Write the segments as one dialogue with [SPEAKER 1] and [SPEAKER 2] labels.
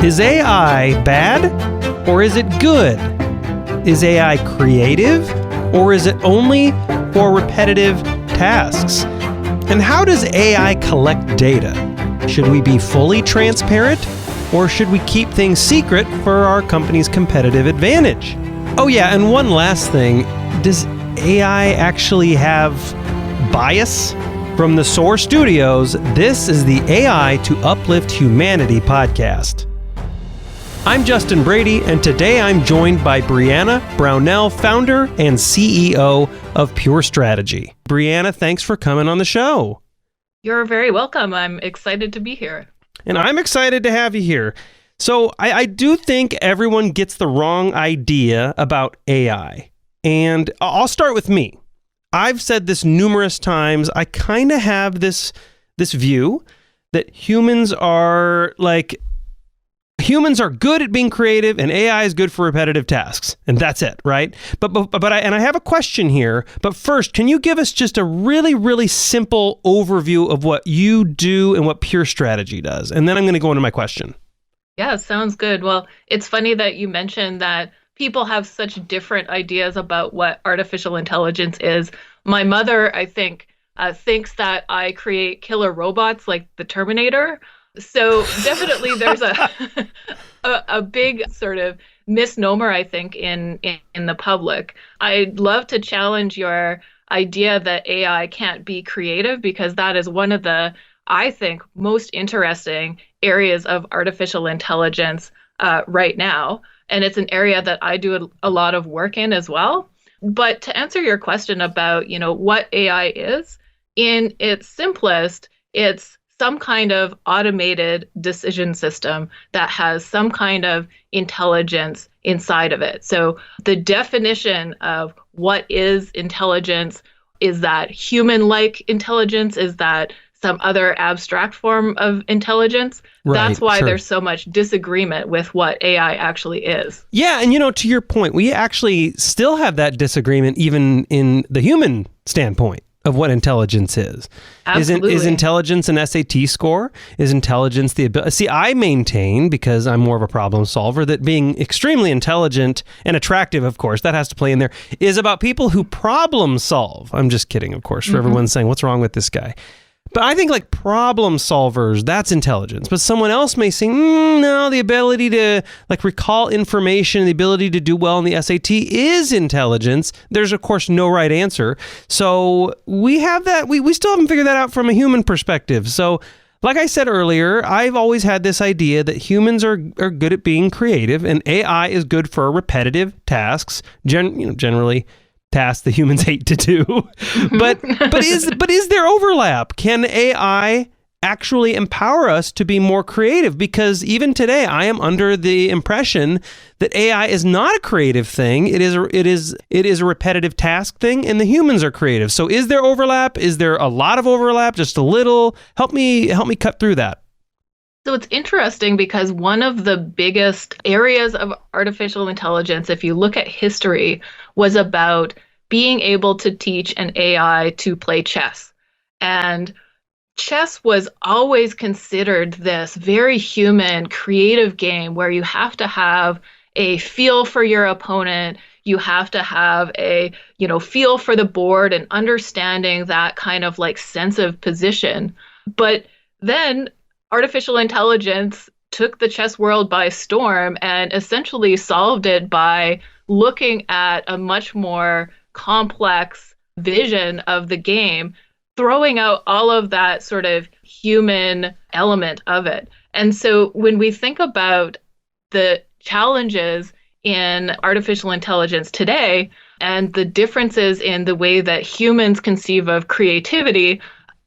[SPEAKER 1] Is AI bad or is it good? Is AI creative or is it only for repetitive tasks? And how does AI collect data? Should we be fully transparent or should we keep things secret for our company's competitive advantage? Oh yeah, and one last thing. Does AI actually have bias? From the Soar Studios, this is the AI to Uplift Humanity podcast. I'm Justin Brady, and today I'm joined by Briana Brownell, founder and CEO of Pure Strategy. Briana, thanks for coming on the show.
[SPEAKER 2] You're very welcome. I'm excited to be here.
[SPEAKER 1] And I'm excited to have you here. So I do think everyone gets the wrong idea about AI. And I'll start with me. I've said this numerous times. I kind of have this view that humans are good at being creative and AI is good for repetitive tasks. And that's it, right? But I have a question here. But first, can you give us just a really, really simple overview of what you do and what Pure Strategy does? And then I'm going to go into my question.
[SPEAKER 2] Yeah, sounds good. Well, it's funny that you mentioned that people have such different ideas about what artificial intelligence is. My mother, I think, thinks that I create killer robots like the Terminator. So definitely there's a big sort of misnomer, I think, in the public. I'd love to challenge your idea that AI can't be creative, because that is one of the, I think, most interesting areas of artificial intelligence right now. And it's an area that I do a lot of work in as well. But to answer your question about, what AI is, in its simplest, it's some kind of automated decision system that has some kind of intelligence inside of it. So the definition of what is intelligence, is that human-like intelligence? Is that some other abstract form of intelligence? Right, that's why there's so much disagreement with what AI actually is.
[SPEAKER 1] Yeah, and to your point, we actually still have that disagreement even in the human standpoint of what intelligence is.
[SPEAKER 2] Absolutely.
[SPEAKER 1] Is intelligence an SAT score? Is intelligence the ability? See, I maintain, because I'm more of a problem solver, that being extremely intelligent and attractive, of course, that has to play in there, is about people who problem solve. I'm just kidding, of course, for everyone saying, what's wrong with this guy? But I think like problem solvers, that's intelligence. But someone else may say, no, the ability to recall information, the ability to do well in the SAT is intelligence. There's, of course, no right answer. So we have that. We still haven't figured that out from a human perspective. So like I said earlier, I've always had this idea that humans are good at being creative and AI is good for repetitive tasks, generally tasks that humans hate to do. But is there overlap? Can AI actually empower us to be more creative? Because even today, I am under the impression that AI is not a creative thing. It is a repetitive task thing, and the humans are creative. So is there overlap? Is there a lot of overlap? Just a little? Help me cut through that.
[SPEAKER 2] So it's interesting because one of the biggest areas of artificial intelligence, if you look at history, was about being able to teach an AI to play chess. And chess was always considered this very human, creative game where you have to have a feel for your opponent. You have to have a, feel for the board and understanding that kind of sense of position. But then artificial intelligence took the chess world by storm and essentially solved it by looking at a much more complex vision of the game, throwing out all of that sort of human element of it. And so when we think about the challenges in artificial intelligence today and the differences in the way that humans conceive of creativity,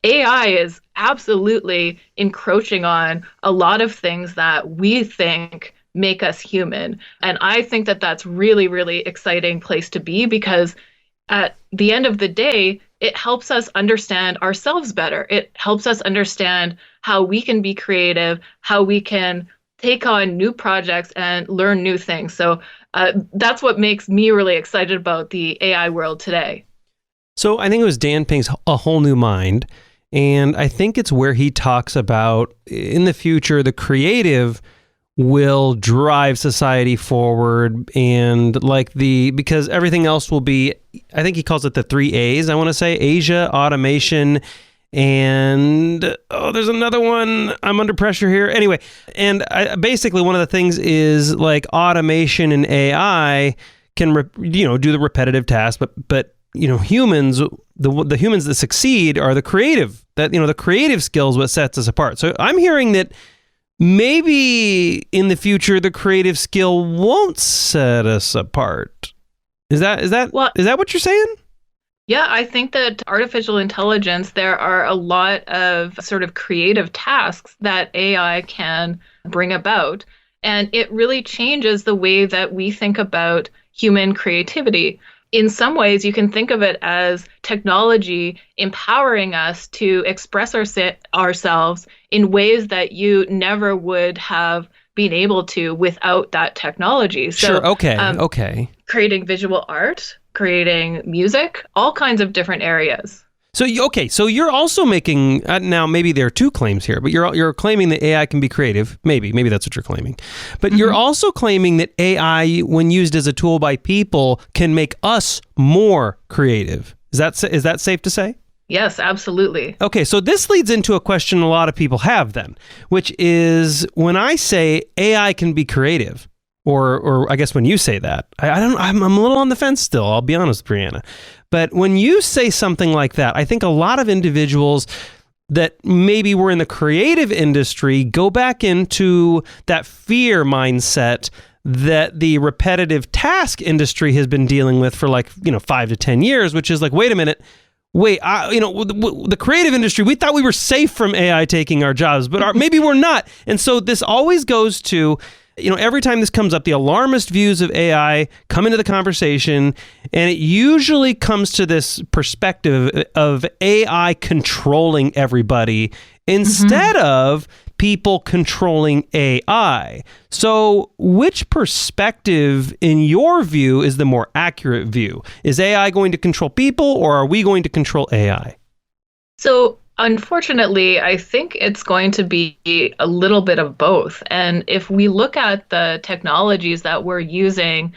[SPEAKER 2] AI is absolutely encroaching on a lot of things that we think make us human. And I think that that's really, really exciting place to be, because at the end of the day, it helps us understand ourselves better. It helps us understand how we can be creative, how we can take on new projects and learn new things. So that's what makes me really excited about the AI world today.
[SPEAKER 1] So I think it was Dan Pink's A Whole New Mind. And I think it's where he talks about in the future, the creative will drive society forward, and because everything else will be, I think he calls it the 3 A's, I want to say: Asia, automation, and there's another one. I'm under pressure here. Anyway, and basically one of the things is like automation and AI can do the repetitive tasks, but humans, the humans that succeed are the creative skills what sets us apart. So I'm hearing that maybe in the future the creative skill won't set us apart. Is that what you're saying?
[SPEAKER 2] Yeah, I think that artificial intelligence, there are a lot of sort of creative tasks that AI can bring about, and it really changes the way that we think about human creativity. In some ways, you can think of it as technology empowering us to express ourselves in ways that you never would have been able to without that technology. So,
[SPEAKER 1] sure. Okay.
[SPEAKER 2] Creating visual art, creating music, all kinds of different areas.
[SPEAKER 1] So you're also making now, maybe there are two claims here, but you're claiming that AI can be creative. Maybe that's what you're claiming. But you're also claiming that AI, when used as a tool by people, can make us more creative. Is that safe to say?
[SPEAKER 2] Yes, absolutely.
[SPEAKER 1] Okay, so this leads into a question a lot of people have then, which is, when I say AI can be creative, or I guess when you say that, I'm a little on the fence still, I'll be honest, Briana. But when you say something like that, I think a lot of individuals that maybe were in the creative industry go back into that fear mindset that the repetitive task industry has been dealing with for 5 to 10 years, which is like, wait a minute, the creative industry, we thought we were safe from AI taking our jobs, but maybe we're not. And so this always goes to, every time this comes up, the alarmist views of AI come into the conversation, and it usually comes to this perspective of AI controlling everybody instead of people controlling AI. So which perspective, in your view, is the more accurate view? Is AI going to control people, or are we going to control AI? So
[SPEAKER 2] unfortunately, I think it's going to be a little bit of both. And if we look at the technologies that we're using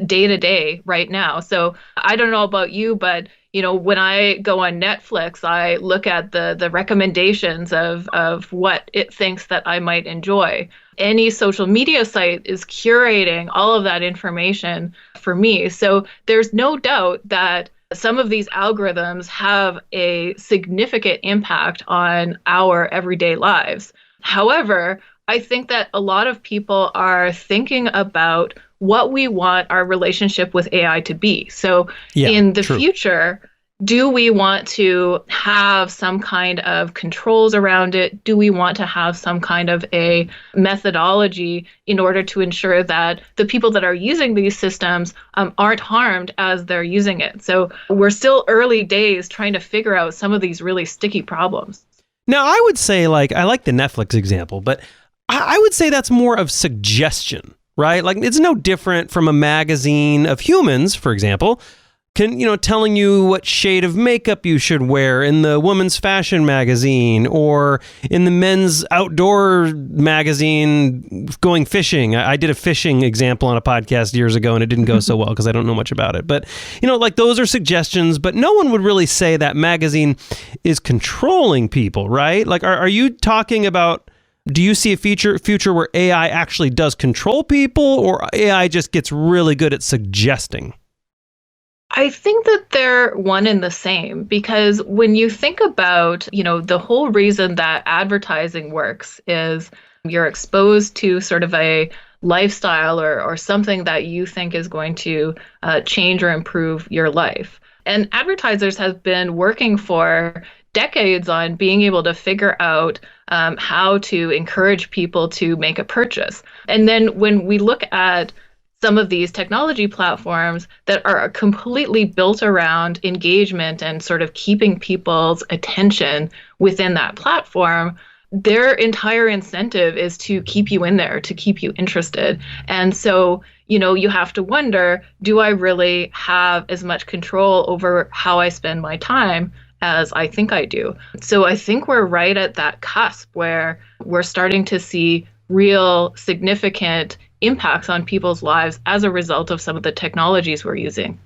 [SPEAKER 2] day to day right now, so I don't know about you, but when I go on Netflix, I look at the recommendations of what it thinks that I might enjoy. Any social media site is curating all of that information for me. So there's no doubt that some of these algorithms have a significant impact on our everyday lives. However, I think that a lot of people are thinking about what we want our relationship with AI to be. So in the future, do we want to have some kind of controls around it? Do we want to have some kind of a methodology in order to ensure that the people that are using these systems aren't harmed as they're using it? So we're still early days trying to figure out some of these really sticky problems.
[SPEAKER 1] Now, I would say, I like the Netflix example, but I would say that's more of suggestion, right? Like, it's no different from a magazine of humans, for example, telling you what shade of makeup you should wear in the woman's fashion magazine, or in the men's outdoor magazine going fishing. I did a fishing example on a podcast years ago, and it didn't go so well because I don't know much about it. But, those are suggestions, but no one would really say that magazine is controlling people, right? Like, are you talking about, do you see a future where AI actually does control people, or AI just gets really good at suggesting?
[SPEAKER 2] I think that they're one and the same, because when you think about, the whole reason that advertising works is you're exposed to sort of a lifestyle or something that you think is going to change or improve your life. And advertisers have been working for decades on being able to figure out how to encourage people to make a purchase. And then when we look at some of these technology platforms that are completely built around engagement and sort of keeping people's attention within that platform, their entire incentive is to keep you in there, to keep you interested. And so, you have to wonder, do I really have as much control over how I spend my time as I think I do? So I think we're right at that cusp where we're starting to see real significant impacts on people's lives as a result of some of the technologies we're using.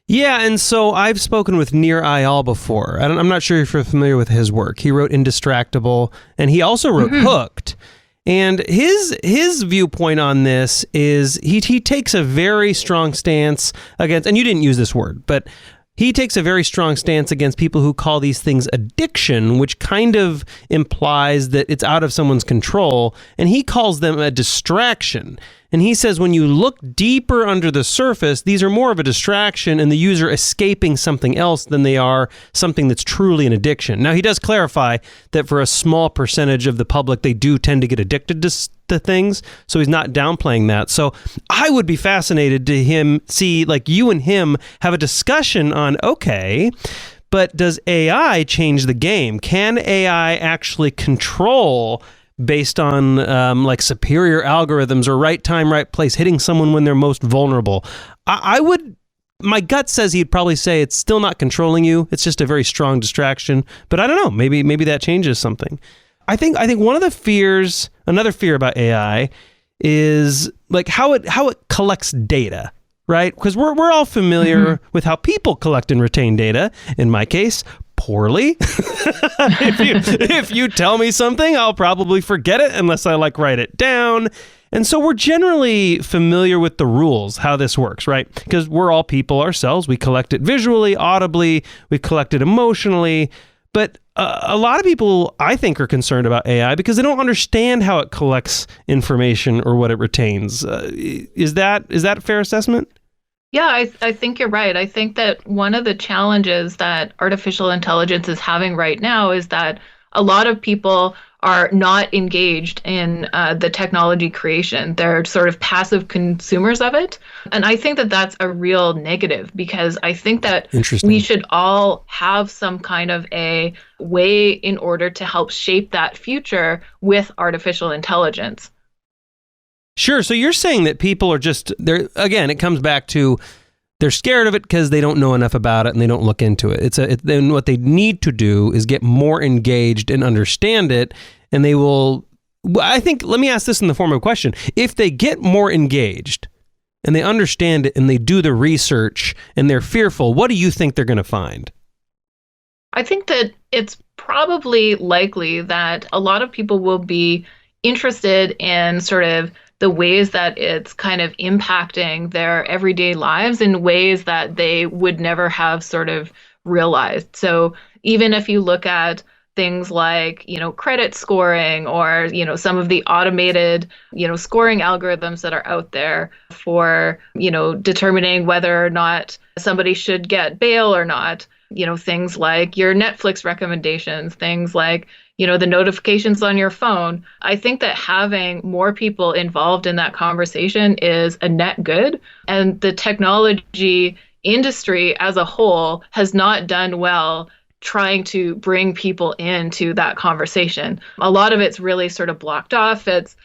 [SPEAKER 1] Yeah, and so I've spoken with Nir Eyal before. I'm not sure if you're familiar with his work. He wrote Indistractable, and he also wrote Hooked. And his viewpoint on this is he takes a very strong stance against, and you didn't use this word, but he takes a very strong stance against people who call these things addiction, which kind of implies that it's out of someone's control, and he calls them a distraction. And he says when you look deeper under the surface, these are more of a distraction and the user escaping something else than they are something that's truly an addiction. Now, he does clarify that for a small percentage of the public, they do tend to get addicted to things, so he's not downplaying that. So I would be fascinated to see, like, you and him have a discussion on, okay, but does AI change the game? Can AI actually control based on like superior algorithms or right time, right place, hitting someone when they're most vulnerable? My gut says he'd probably say it's still not controlling you. It's just a very strong distraction. But I don't know. Maybe that changes something. I think one of the fears, another fear about AI is like how it collects data, right? Because we're all familiar with how people collect and retain data. In my case, poorly. if you tell me something, I'll probably forget it unless I write it down. And so we're generally familiar with the rules, how this works, right? Because we're all people ourselves. We collect it visually, audibly, we collect it emotionally. But a lot of people, I think, are concerned about AI because they don't understand how it collects information or what it retains. Is that a fair assessment?
[SPEAKER 2] Yeah, I think you're right. I think that one of the challenges that artificial intelligence is having right now is that a lot of people are not engaged in the technology creation. They're sort of passive consumers of it. And I think that that's a real negative because I think that we should all have some kind of a way in order to help shape that future with artificial intelligence.
[SPEAKER 1] Sure. So you're saying that people are they're, again, it comes back to they're scared of it because they don't know enough about it and they don't look into it. Then what they need to do is get more engaged and understand it, and they will, I think, let me ask this in the form of a question. If they get more engaged and they understand it and they do the research and they're fearful, what do you think they're going to find?
[SPEAKER 2] I think that it's probably likely that a lot of people will be interested in sort of the ways that it's kind of impacting their everyday lives in ways that they would never have sort of realized. So even if you look at things like, credit scoring or, some of the automated, scoring algorithms that are out there for, determining whether or not somebody should get bail or not, things like your Netflix recommendations, things like, the notifications on your phone. I think that having more people involved in that conversation is a net good. And the technology industry as a whole has not done well trying to bring people into that conversation. A lot of it's really sort of blocked off. It's,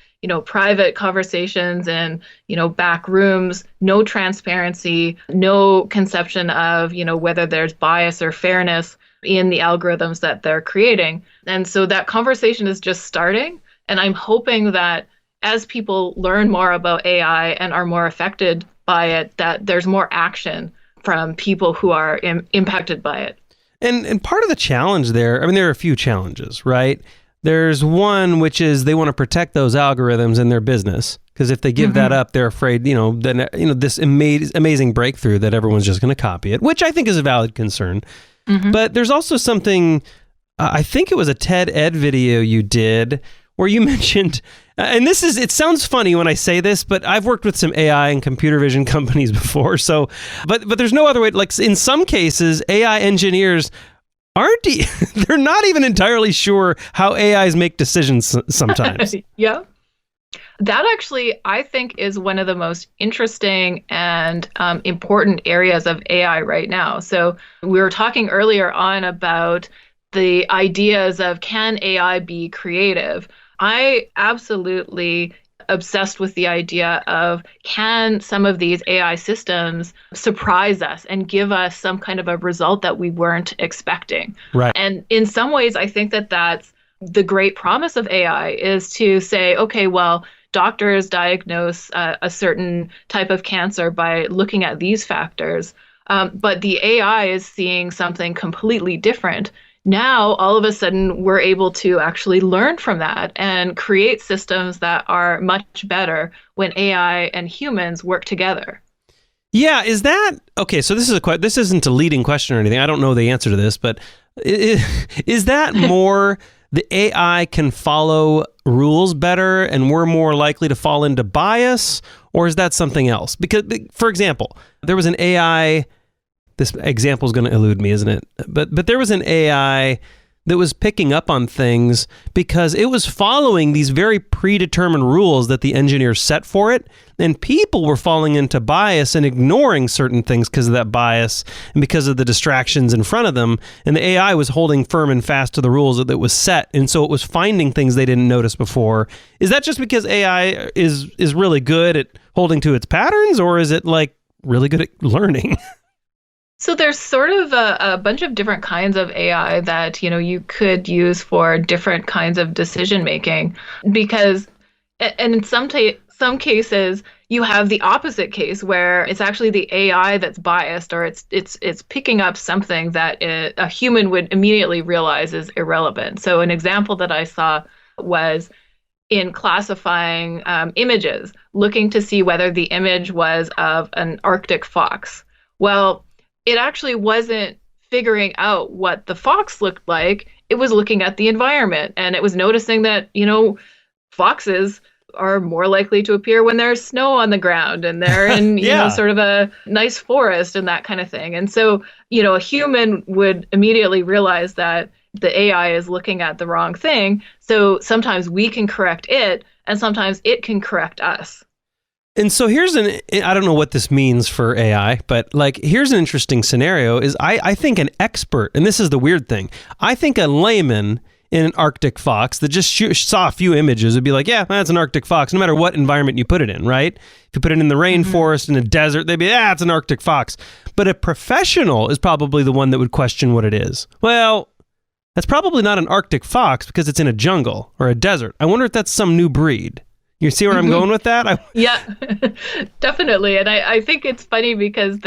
[SPEAKER 2] private conversations and, back rooms, no transparency, no conception of, whether there's bias or fairness in the algorithms that they're creating. And so that conversation is just starting. And I'm hoping that as people learn more about AI and are more affected by it, that there's more action from people who are impacted by it.
[SPEAKER 1] And part of the challenge there, there are a few challenges, right? There's one, which is they want to protect those algorithms in their business. Because if they give that up, they're afraid, this amazing breakthrough that everyone's just going to copy it, which I think is a valid concern. But there's also something, I think it was a TED Ed video you did where you mentioned, and it sounds funny when I say this, but I've worked with some AI and computer vision companies before. So, but there's no other way. Like in some cases, AI engineers they're not even entirely sure how AIs make decisions sometimes.
[SPEAKER 2] Yeah. That actually, I think, is one of the most interesting and important areas of AI right now. So we were talking earlier on about the ideas of can AI be creative? I absolutely obsessed with the idea of can some of these AI systems surprise us and give us some kind of a result that we weren't expecting?
[SPEAKER 1] Right.
[SPEAKER 2] And in some ways, I think that that's the great promise of AI is to say, okay, well, doctors diagnose a certain type of cancer by looking at these factors. But the AI is seeing something completely different. Now, all of a sudden, we're able to actually learn from that and create systems that are much better when AI and humans work together.
[SPEAKER 1] Yeah, is that okay? So this isn't a leading question or anything. I don't know the answer to this, but is that more the AI can follow rules better and we're more likely to fall into bias, or is that something else? Because, for example, there was an AI. This example is going to elude me, isn't it? But there was an AI that was picking up on things because it was following these very predetermined rules that the engineers set for it, and people were falling into bias and ignoring certain things because of that bias and because of the distractions in front of them, and the AI was holding firm and fast to the rules that was set, and so it was finding things they didn't notice before. Is that just because AI is really good at holding to its patterns, or is it like really good at learning?
[SPEAKER 2] So there's sort of a bunch of different kinds of AI that, you could use for different kinds of decision making, because, and in some cases, you have the opposite case where it's actually the AI that's biased, or it's picking up something that a human would immediately realize is irrelevant. So an example that I saw was in classifying images, looking to see whether the image was of an Arctic fox. Well, it actually wasn't figuring out what the fox looked like. It was looking at the environment, and it was noticing that, foxes are more likely to appear when there's snow on the ground and they're in, sort of a nice forest and that kind of thing. And so, a human would immediately realize that the AI is looking at the wrong thing. So sometimes we can correct it, and sometimes it can correct us.
[SPEAKER 1] And so I don't know what this means for AI, but here's an interesting scenario is I think an expert, and this is the weird thing, I think a layman in an Arctic fox that just saw a few images would be like, yeah, that's an Arctic fox, no matter what environment you put it in, right? If you put it in the rainforest, in a desert, they'd be, it's an Arctic fox. But a professional is probably the one that would question what it is. Well, that's probably not an Arctic fox because it's in a jungle or a desert. I wonder if that's some new breed. You see where I'm going with that?
[SPEAKER 2] Yeah, definitely. And I think it's funny because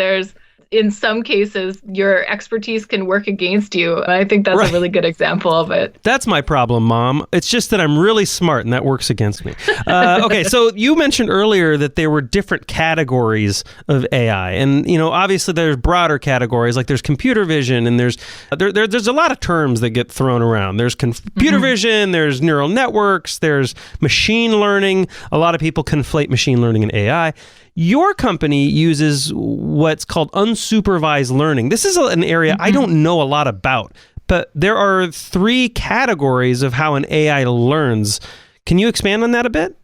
[SPEAKER 2] in some cases, your expertise can work against you. And I think that's a really good example of it.
[SPEAKER 1] That's my problem, Mom. It's just that I'm really smart and that works against me. Okay, so you mentioned earlier that there were different categories of AI. And, obviously there's broader categories, like there's computer vision, and there's a lot of terms that get thrown around. There's computer vision, there's neural networks, there's machine learning. A lot of people conflate machine learning and AI. Your company uses what's called unsupervised learning. This is an area I don't know a lot about, but there are 3 categories of how an AI learns. Can you expand on that a bit?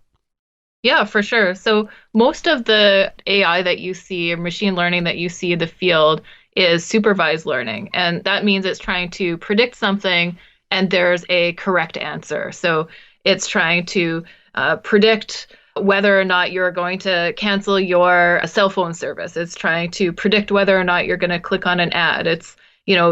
[SPEAKER 2] Yeah, for sure. So most of the AI that you see, or machine learning that you see in the field, is supervised learning. And that means it's trying to predict something and there's a correct answer. So it's trying to predict whether or not you're going to cancel your cell phone service. It's trying to predict whether or not you're going to click on an ad. It's,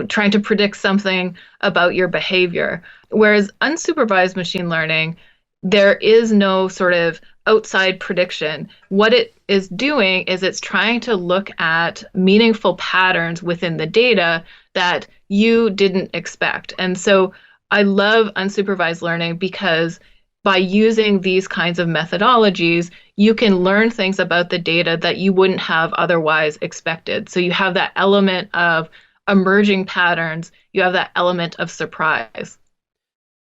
[SPEAKER 2] trying to predict something about your behavior. Whereas unsupervised machine learning, there is no sort of outside prediction. What it is doing is it's trying to look at meaningful patterns within the data that you didn't expect. And so I love unsupervised learning because by using these kinds of methodologies, you can learn things about the data that you wouldn't have otherwise expected. So you have that element of emerging patterns, you have that element of surprise.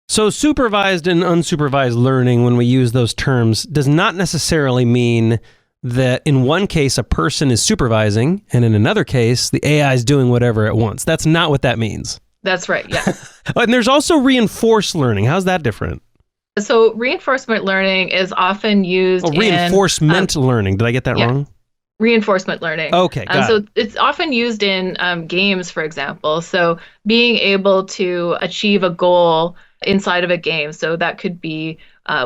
[SPEAKER 1] So supervised and unsupervised learning, when we use those terms, does not necessarily mean that in one case a person is supervising and in another case the AI is doing whatever it wants. That's not what that means.
[SPEAKER 2] That's right, yeah.
[SPEAKER 1] And there's also reinforced learning. How's that different?
[SPEAKER 2] So reinforcement learning is often used
[SPEAKER 1] reinforcement learning. Did I get that wrong?
[SPEAKER 2] Reinforcement learning.
[SPEAKER 1] Okay, got
[SPEAKER 2] it. It's often used in games, for example. So being able to achieve a goal inside of a game. So that could be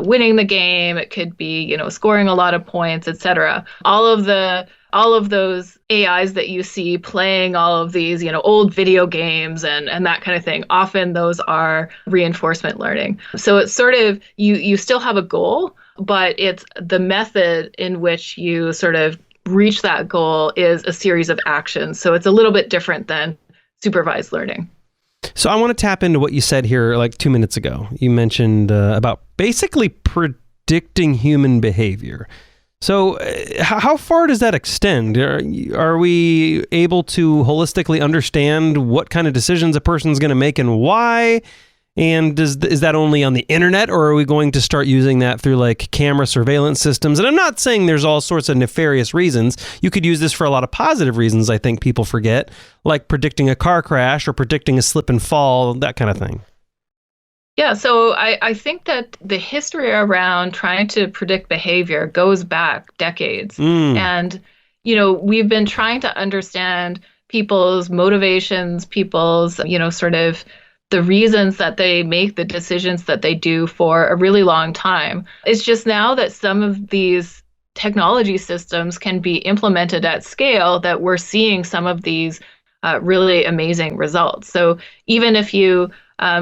[SPEAKER 2] winning the game. It could be, scoring a lot of points, etc. All of the all of those AIs that you see playing all of these, old video games and that kind of thing, often those are reinforcement learning. So it's sort of, you still have a goal, but it's the method in which you sort of reach that goal is a series of actions. So it's a little bit different than supervised learning.
[SPEAKER 1] So I want to tap into what you said here like 2 minutes ago. You mentioned about basically predicting human behavior. So how far does that extend? Are we able to holistically understand what kind of decisions a person's going to make and why? And is that only on the internet, or are we going to start using that through like camera surveillance systems? And I'm not saying there's all sorts of nefarious reasons. You could use this for a lot of positive reasons, I think people forget, like predicting a car crash or predicting a slip and fall, that kind of thing.
[SPEAKER 2] Yeah, so I think that the history around trying to predict behavior goes back decades. And, we've been trying to understand people's motivations, people's, sort of the reasons that they make the decisions that they do for a really long time. It's just now that some of these technology systems can be implemented at scale that we're seeing some of these really amazing results. So even if you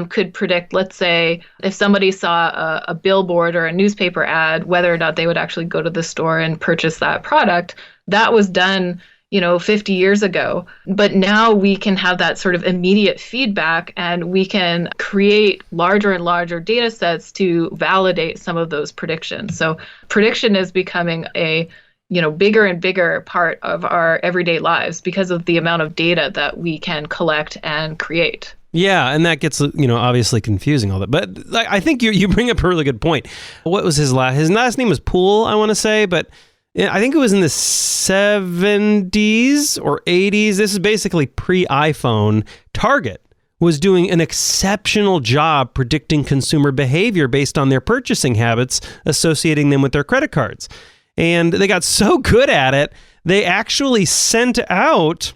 [SPEAKER 2] could predict, let's say, if somebody saw a billboard or a newspaper ad, whether or not they would actually go to the store and purchase that product, that was done 50 years ago. But now we can have that sort of immediate feedback, and we can create larger and larger data sets to validate some of those predictions. So prediction is becoming a bigger and bigger part of our everyday lives because of the amount of data that we can collect and create.
[SPEAKER 1] Yeah, and that gets, obviously confusing all that. But I think you bring up a really good point. What was his last name was Poole, I want to say, but I think it was in the 70s or 80s. This is basically pre-iPhone. Target was doing an exceptional job predicting consumer behavior based on their purchasing habits, associating them with their credit cards. And they got so good at it, they actually sent out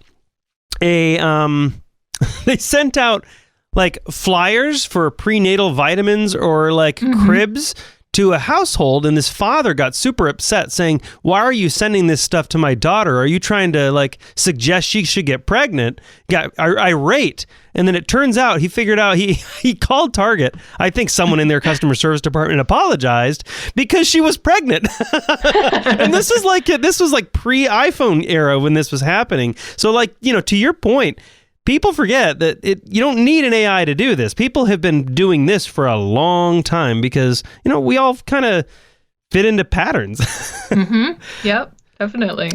[SPEAKER 1] like flyers for prenatal vitamins or like cribs to a household, and this father got super upset saying, "Why are you sending this stuff to my daughter? Are you trying to like suggest she should get pregnant?" Got irate. And then it turns out he figured out he called Target. I think someone in their customer service department apologized because she was pregnant. And this was like pre-iPhone era when this was happening. So like, to your point, people forget that you don't need an AI to do this. People have been doing this for a long time because, we all kind of fit into patterns.
[SPEAKER 2] Yep, definitely.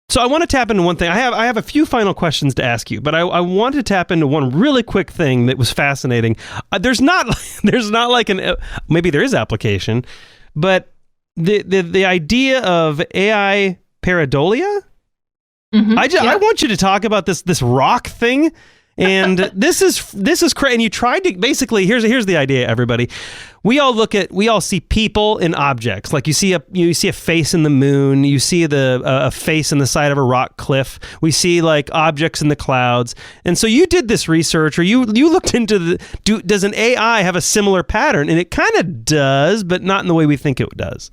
[SPEAKER 1] So I want to tap into one thing. I have a few final questions to ask you, but I want to tap into one really quick thing that was fascinating. There's not like maybe there is application, but the idea of AI pareidolia. I want you to talk about this rock thing, and this is crazy. And you tried to basically here's the idea, everybody. We all see people in objects. Like you see a face in the moon, you see a face in the side of a rock cliff. We see like objects in the clouds. And so you did this research, or you looked into does an AI have a similar pattern? And it kind of does, but not in the way we think it does.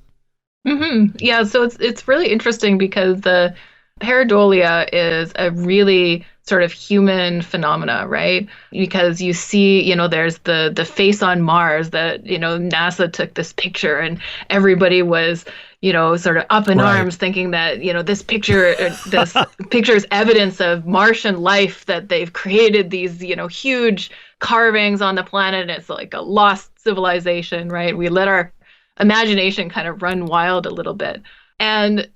[SPEAKER 2] Yeah, so it's really interesting because the pareidolia is a really sort of human phenomena, right? Because you see, there's the face on Mars that, NASA took this picture and everybody was, sort of up in arms thinking that, this picture is evidence of Martian life, that they've created these, huge carvings on the planet. And it's like a lost civilization, right? We let our imagination kind of run wild a little bit. And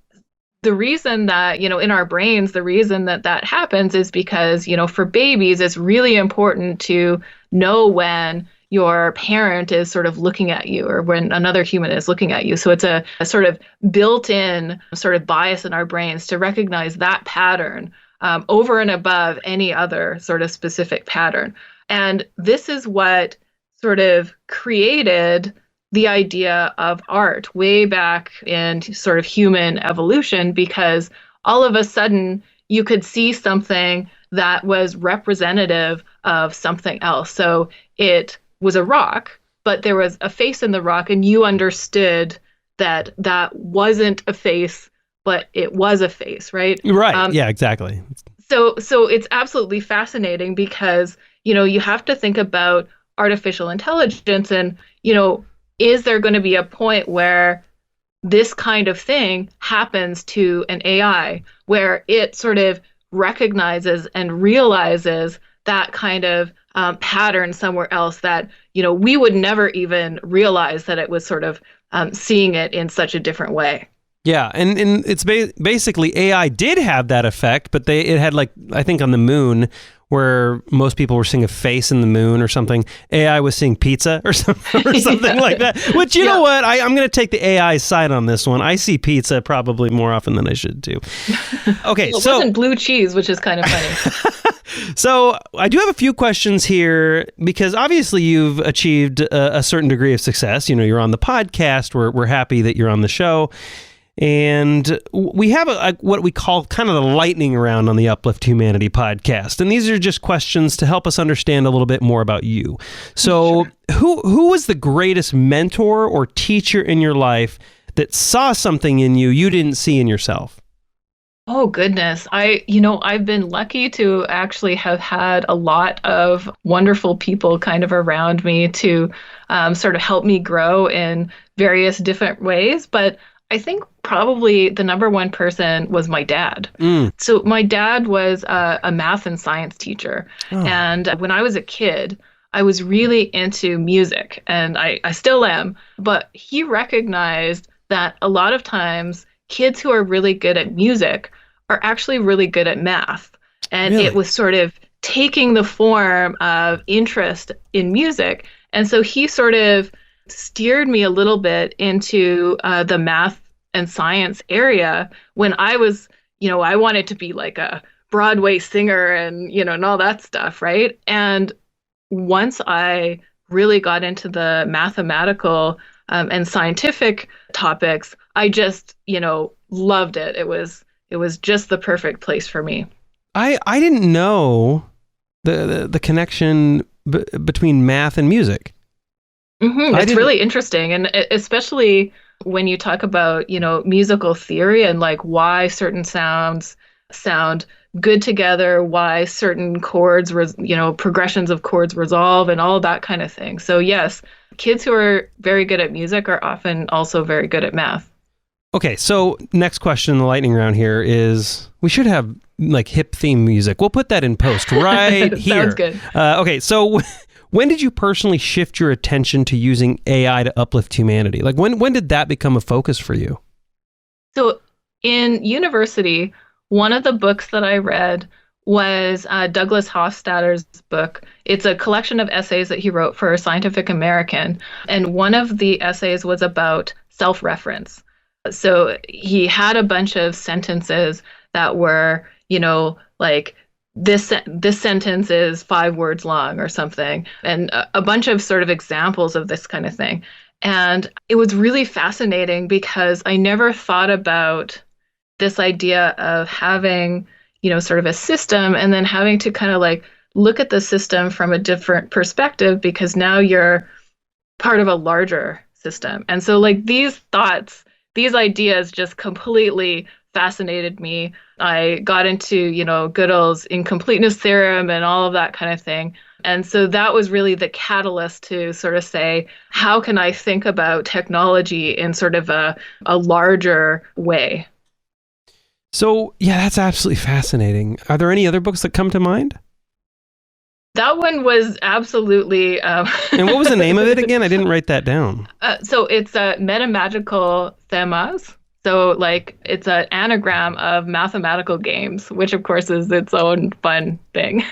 [SPEAKER 2] the reason that, in our brains, the reason that happens is because, for babies, it's really important to know when your parent is sort of looking at you or when another human is looking at you. So it's a sort of built-in sort of bias in our brains to recognize that pattern over and above any other sort of specific pattern. And this is what sort of created the idea of art way back in sort of human evolution, because all of a sudden you could see something that was representative of something else. So it was a rock, but there was a face in the rock, and you understood that that wasn't a face but it was a face, right?
[SPEAKER 1] Right. Yeah, exactly.
[SPEAKER 2] So it's absolutely fascinating because, you have to think about artificial intelligence and, is there going to be a point where this kind of thing happens to an AI where it sort of recognizes and realizes that kind of pattern somewhere else that, we would never even realize that it was sort of seeing it in such a different way.
[SPEAKER 1] Yeah, and it's basically AI did have that effect, but it had like, I think on the moon, where most people were seeing a face in the moon or something, AI was seeing pizza or something like that. Which, you know what, I'm going to take the AI side on this one. I see pizza probably more often than I should too. Okay,
[SPEAKER 2] well, it wasn't blue cheese, which is kind of funny.
[SPEAKER 1] So I do have a few questions here because obviously you've achieved a certain degree of success. You're on the podcast. We're happy that you're on the show. And we have what we call kind of the lightning round on the Uplift Humanity podcast. And these are just questions to help us understand a little bit more about you. So who was the greatest mentor or teacher in your life that saw something in you didn't see in yourself?
[SPEAKER 2] Oh, goodness. I've been lucky to actually have had a lot of wonderful people kind of around me to sort of help me grow in various different ways. But I think probably the number one person was my dad. So my dad was a math and science teacher. Oh. And when I was a kid, I was really into music, and I still am. But he recognized that a lot of times kids who are really good at music are actually really good at math. And It was sort of taking the form of interest in music. And so he sort of steered me a little bit into the math and science area when I was, I wanted to be like a Broadway singer and, and all that stuff, right? And once I really got into the mathematical and scientific topics, I just, loved it. It was just the perfect place for me.
[SPEAKER 1] I didn't know the connection between math and music.
[SPEAKER 2] It's really interesting. And especially when you talk about, musical theory and like why certain sounds sound good together, why certain chords, progressions of chords resolve and all that kind of thing. So yes, kids who are very good at music are often also very good at math.
[SPEAKER 1] Okay, so next question in the lightning round here is, we should have like hip theme music. We'll put that in post right here.
[SPEAKER 2] Sounds good.
[SPEAKER 1] Okay, so when did you personally shift your attention to using AI to uplift humanity? Like when did that become a focus for you?
[SPEAKER 2] So in university, one of the books that I read was Douglas Hofstadter's book. It's a collection of essays that he wrote for Scientific American. And one of the essays was about self-reference. So he had a bunch of sentences that were, like this sentence is 5 words long or something, and a bunch of sort of examples of this kind of thing. And it was really fascinating because I never thought about this idea of having, sort of a system and then having to kind of like look at the system from a different perspective because now you're part of a larger system. And so like these thoughts, these ideas just completely fascinated me. I got into, Gödel's incompleteness theorem and all of that kind of thing. And so that was really the catalyst to sort of say, how can I think about technology in sort of a larger way?
[SPEAKER 1] So, yeah, that's absolutely fascinating. Are there any other books that come to mind?
[SPEAKER 2] That one was absolutely...
[SPEAKER 1] And what was the name of it again? I didn't write that down.
[SPEAKER 2] So it's Metamagical Themas. So like it's an anagram of mathematical games, which of course is its own fun thing.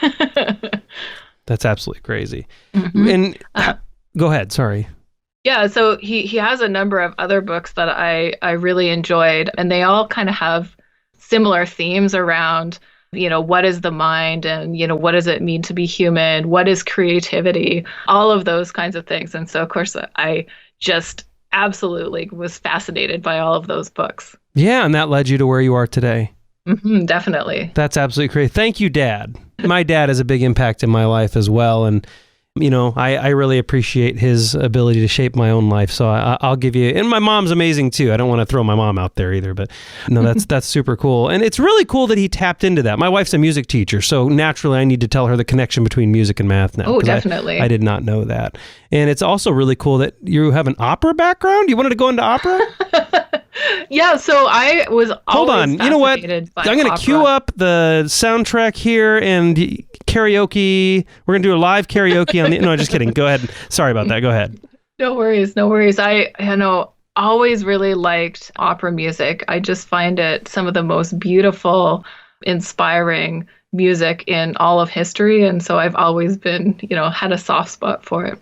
[SPEAKER 1] That's absolutely crazy. And go ahead, sorry.
[SPEAKER 2] Yeah, so he has a number of other books that I really enjoyed, and they all kind of have similar themes around, what is the mind and, what does it mean to be human? What is creativity? All of those kinds of things. And so, of course, I just absolutely was fascinated by all of those books.
[SPEAKER 1] Yeah, and that led you to where you are today.
[SPEAKER 2] Definitely.
[SPEAKER 1] That's absolutely crazy. Thank you, Dad. My dad has a big impact in my life as well. And I really appreciate his ability to shape my own life. So I'll give you, and my mom's amazing too. I don't want to throw my mom out there either, but no, that's super cool. And it's really cool that he tapped into that. My wife's a music teacher, so naturally I need to tell her the connection between music and math now.
[SPEAKER 2] Oh, definitely.
[SPEAKER 1] I did not know that. And it's also really cool that you have an opera background. You wanted to go into opera?
[SPEAKER 2] Yeah, so I was always
[SPEAKER 1] Hold on. You know what? I'm going to cue up the soundtrack here and karaoke. We're going to do a live karaoke on the... No, just kidding. Go ahead. Sorry about that. Go ahead.
[SPEAKER 2] No worries. I always really liked opera music. I just find it some of the most beautiful, inspiring music in all of history. And so I've always been, had a soft spot for it.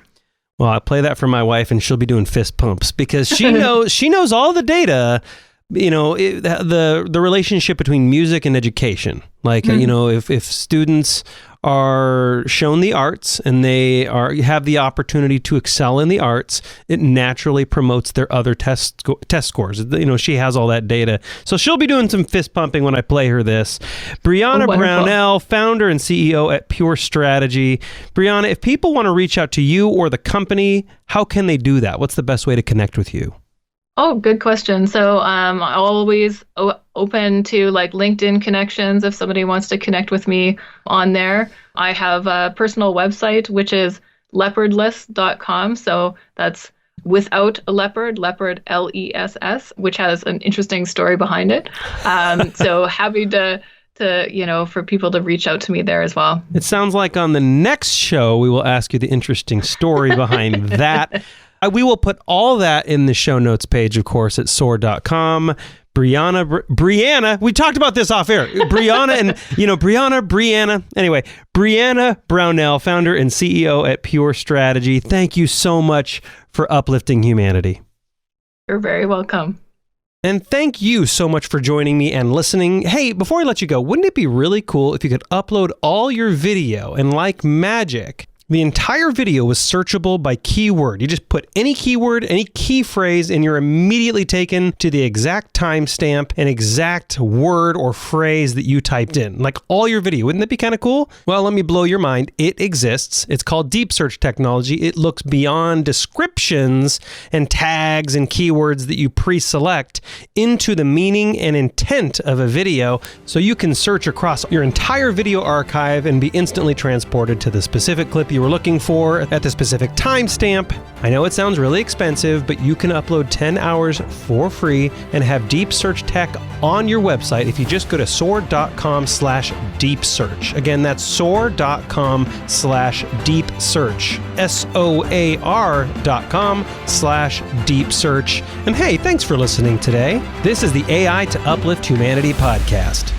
[SPEAKER 1] Well, I'll play that for my wife, and she'll be doing fist pumps because she knows all the data, the relationship between music and education. Like, if students are shown the arts and they have the opportunity to excel in the arts, it naturally promotes their other test scores. She has all that data. So she'll be doing some fist pumping when I play her this. Briana Brownell, founder and CEO at Pure Strategy. Briana, if people want to reach out to you or the company, how can they do that? What's the best way to connect with you?
[SPEAKER 2] Oh, good question. So I'm always open to LinkedIn connections if somebody wants to connect with me on there. I have a personal website, which is leopardless.com. So that's without a leopard, LESS, which has an interesting story behind it. So happy to for people to reach out to me there as well.
[SPEAKER 1] It sounds like on the next show, we will ask you the interesting story behind that. We will put all that in the show notes page, of course, at soar.com. Briana, we talked about this off air. Briana Anyway, Briana Brownell, founder and CEO at Pure Strategy. Thank you so much for uplifting humanity.
[SPEAKER 2] You're very welcome.
[SPEAKER 1] And thank you so much for joining me and listening. Hey, before I let you go, wouldn't it be really cool if you could upload all your video and like magic, the entire video was searchable by keyword. You just put any keyword, any key phrase, and you're immediately taken to the exact timestamp and exact word or phrase that you typed in. Like all your video. Wouldn't that be kind of cool? Well, let me blow your mind. It exists. It's called deep search technology. It looks beyond descriptions and tags and keywords that you pre-select into the meaning and intent of a video, so you can search across your entire video archive and be instantly transported to the specific clip you were looking for at the specific timestamp. I know it sounds really expensive, but you can upload 10 hours for free and have deep search tech on your website if you just go to soar.com/deep search. Again, that's soar.com/deep search. SOAR.com/deep search. And hey, thanks for listening today. This is the AI to Uplift Humanity podcast.